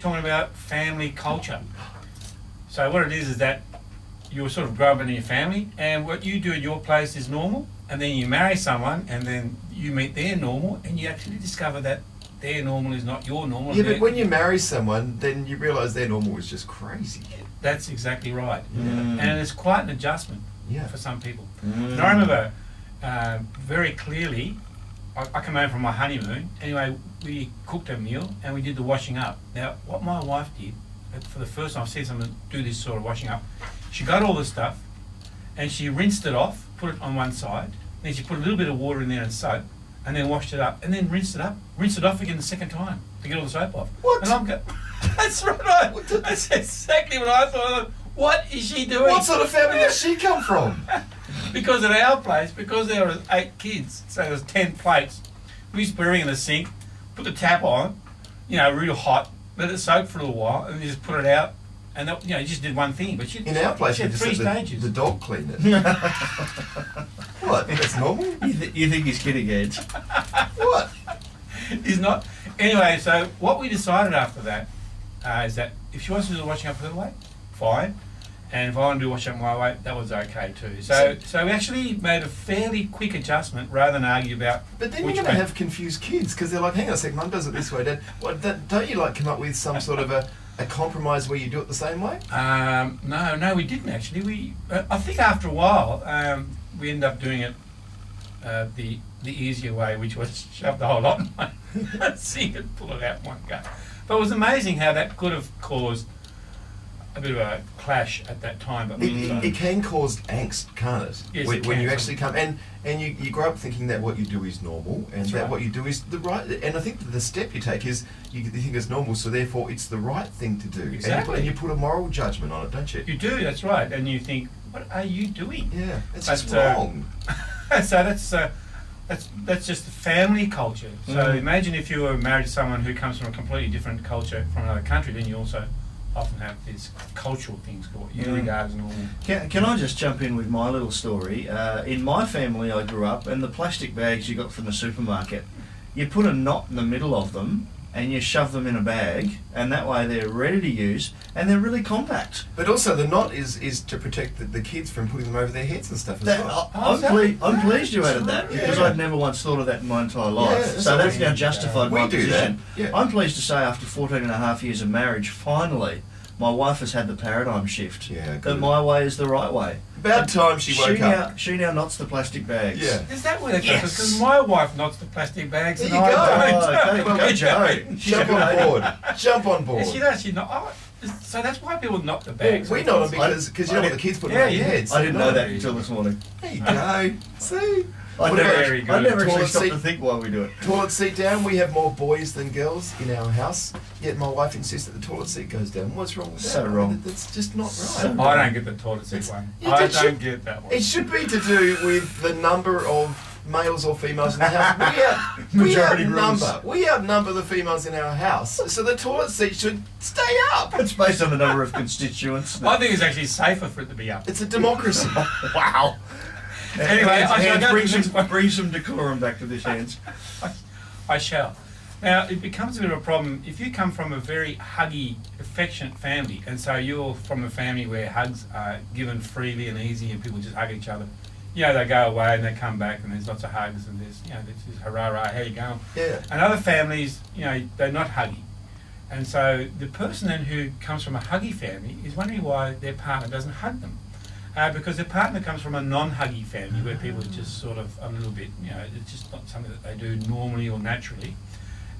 talking about family culture. So what it is that you sort of grow up in your family, and what you do at your place is normal, and then you marry someone, and then you meet their normal, and you actually discover that their normal is not your normal. Yeah, but when you marry someone, then you realise their normal is just crazy. That's exactly right. And it's quite an adjustment for some people. And I remember very clearly, I came home from my honeymoon. Anyway, we cooked a meal and we did the washing up. Now, what my wife did, for the first time I've seen someone do this sort of washing up, she got all the stuff and she rinsed it off, put it on one side, then she put a little bit of water in there and soap, and then washed it up, and then rinsed it off again the second time to get all the soap off. What? And I'm going, that's right. That's exactly what I thought. What is she doing? What sort of family does she come from? Because at our place, because there were 8 kids, so there was 10 plates, we used to put everything in the sink, put the tap on, real hot, let it soak for a little while, and then just put it out, and that, you just did one thing. But in our place, she had 3 stages. The dog cleaned it. What? That's normal? You think he's kidding, Edge? What? He's not. Anyway, so what we decided after that is that if she wants to do the washing up her way, fine. And if I want to do washing up my way, that was okay too. So we actually made a fairly quick adjustment rather than argue about. But then you're going to have confused kids because they're like, hang on a sec, Mum does it this way, Dad. Don't you come up with some sort of a compromise where you do it the same way? No, we didn't actually. I think after a while, we ended up doing it the easier way, which was shove the whole lot in one sink and pull it out in one go. But it was amazing how that could have caused a bit of a clash at that time. But it can cause angst, can't it? Yes, when you actually come and you grow up thinking that what you do is normal and That's that right. what you do is the right. And I think that the step you take is you think it's normal, so therefore it's the right thing to do. Exactly. And you put a moral judgment on it, don't you? You do. That's right. And you think, what are you doing? Yeah, it's But, just wrong. So that's just the family culture. So imagine if you were married to someone who comes from a completely different culture from another country, then you also often have these cultural things what you regard as normal. Can I just jump in with my little story? In my family, I grew up, and the plastic bags you got from the supermarket, you put a knot in the middle of them, and you shove them in a bag, and that way they're ready to use, and they're really compact. But also the knot is to protect the kids from putting them over their heads and stuff as well. I'm pleased you added that, because I'd never once thought of that in my entire life. Yeah, so that's now justified my we do position. that. Yeah. I'm pleased to say after 14 and a half years of marriage, finally, my wife has had the paradigm shift. Yeah, that good. my way is the right way. About time she woke up. She now knots the plastic bags. Yeah. Is that where they Yes. Because my wife knots the plastic bags There and you go. I don't. Oh, there you go, Joe. Jump on board. Jump on board. She does. She not. Oh, so that's why people knock the bags. We know them because you know what the kids put Yeah, on their yeah. heads. I didn't know that until this morning. There you go. See? I What never, about- Very I good. never actually Toilet stopped seat- to think why we do it. Toilet seat down. We have more boys than girls in our house. Yet my wife insists that the toilet seat goes down. What's wrong with that? So wrong. That's just not So right. I don't get the toilet seat one. You I did- don't get that one. It should be to do with the number of males or females in the house. Majority rules. We outnumber the females in our house. So the toilet seat should stay up. It's based on the number of constituents. I think it's actually safer for it to be up. It's a democracy. Wow. Anyway, I shall go to bring the next one. bring some decorum back to this, Hands. I shall. Now, it becomes a bit of a problem if you come from a very huggy, affectionate family, and so you're from a family where hugs are given freely and easy and people just hug each other. They go away and they come back and there's lots of hugs and there's this hurrah, how you going? Yeah. And other families, they're not huggy. And so the person then who comes from a huggy family is wondering why their partner doesn't hug them. Because their partner comes from a non-huggy family where people are just sort of a little bit, it's just not something that they do normally or naturally.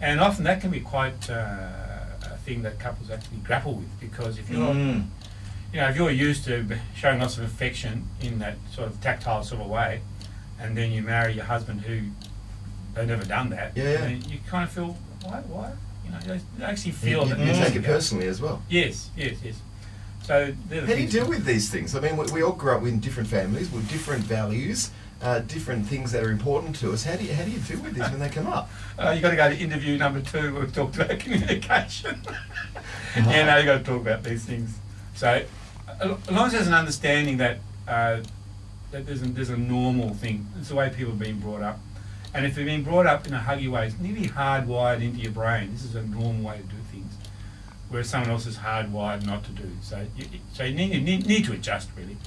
And often that can be quite a thing that couples actually grapple with, because if you're if you're used to showing lots of affection in that sort of tactile sort of way, and then you marry your husband who they've never done that, then you kind of feel, why? You actually feel that. You take it personally as well. Yes. So How do you deal with these things? I mean, we all grow up in different families with different values, different things that are important to us. How do you deal with these when they come up? You've got to go to interview number 2 where we talked about communication. You got to talk about these things. So as long as there's an understanding that that there's a normal thing. It's the way people have been brought up. And if they've been brought up in a huggy way, it's nearly hardwired into your brain. This is a normal way to do things. whereas someone else is hardwired not to do. So you need to adjust, really.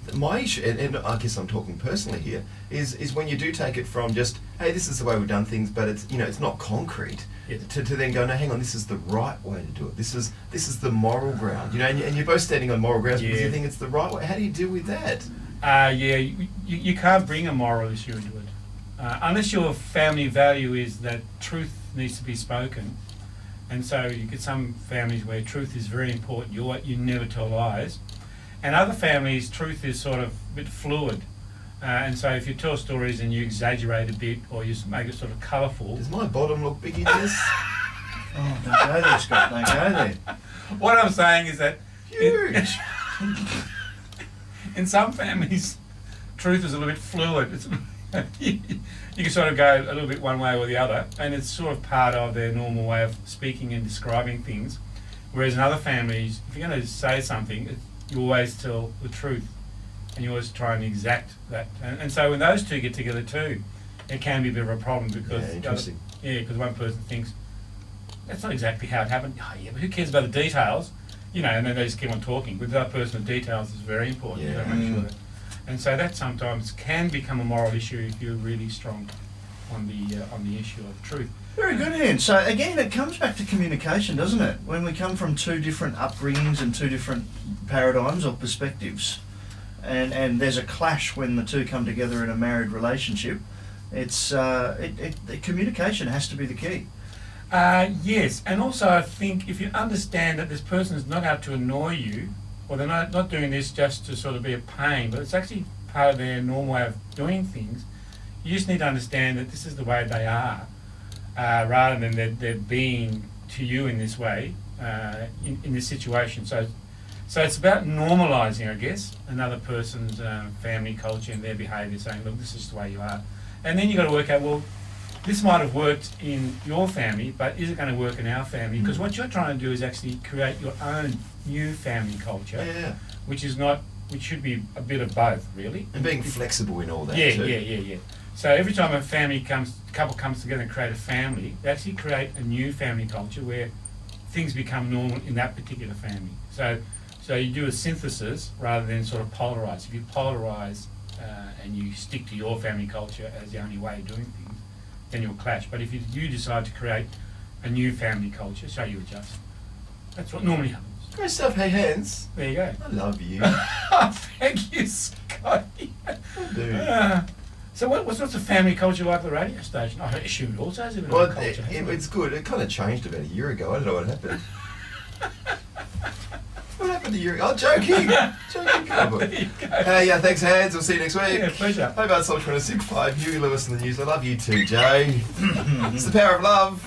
But my issue, and I guess I'm talking personally here, is when you do take it from just, hey, this is the way we've done things, but it's, it's not concrete. Yes. To then go, no, hang on, this is the right way to do it. This is the moral ground, and you're both standing on moral grounds because you think it's the right way. How do you deal with that? You can't bring a moral issue into it unless your family value is that truth needs to be spoken. And so you get some families where truth is very important. You never tell lies, and other families, truth is sort of a bit fluid. And so if you tell stories and you exaggerate a bit or you make it sort of colourful. Does my bottom look big in this? Oh, don't go there, Scott. Don't go there. What I'm saying is that Huge. in some families, truth is a little bit fluid. You can sort of go a little bit one way or the other, and it's sort of part of their normal way of speaking and describing things. Whereas in other families, if you're going to say something, you always tell the truth, and you always try and exact that. And so when those two get together too, it can be a bit of a problem because interesting. Because one person thinks that's not exactly how it happened. Oh yeah, but who cares about the details? And then they just keep on talking. With the other person, the details is very important. Yeah. You gotta make sure that. And so that sometimes can become a moral issue if you're really strong on the issue of truth. Very good, Ian. So again, it comes back to communication, doesn't it? When we come from two different upbringings and two different paradigms or perspectives, and there's a clash when the two come together in a married relationship, it's the communication has to be the key. Yes, and also I think if you understand that this person is not out to annoy you, or they're not doing this just to sort of be a pain, but it's actually part of their normal way of doing things, you just need to understand that this is the way they are, rather than they're being to you in this way, in this situation. So it's about normalising, I guess, another person's family culture and their behaviour, saying, look, this is the way you are. And then you've got to work out, well, this might have worked in your family, but is it going to work in our family? Because what you're trying to do is actually create your own new family culture, which should be a bit of both, really. And being flexible in all that too. too. Yeah. So every time a couple comes together and create a family, they actually create a new family culture where things become normal in that particular family. So you do a synthesis rather than sort of polarise. If you polarise and you stick to your family culture as the only way of doing things, then you'll clash. But if you decide to create a new family culture, so you adjust. That's what normally happens. Great stuff. Hey, Hans. There you go. I love you. Thank you, Scotty. I do. So what's the family culture like at the radio station? I assume it also has a bit of a culture. It's good. It kind of changed about a year ago. I don't know what happened. What happened a year ago? Oh, joking. There you go. Hey, yeah, thanks, Hans. We'll see you next week. Yeah, pleasure. Hobart Soul 6.5. Hughie Lewis in the news. I love you too, Joe. It's the power of love.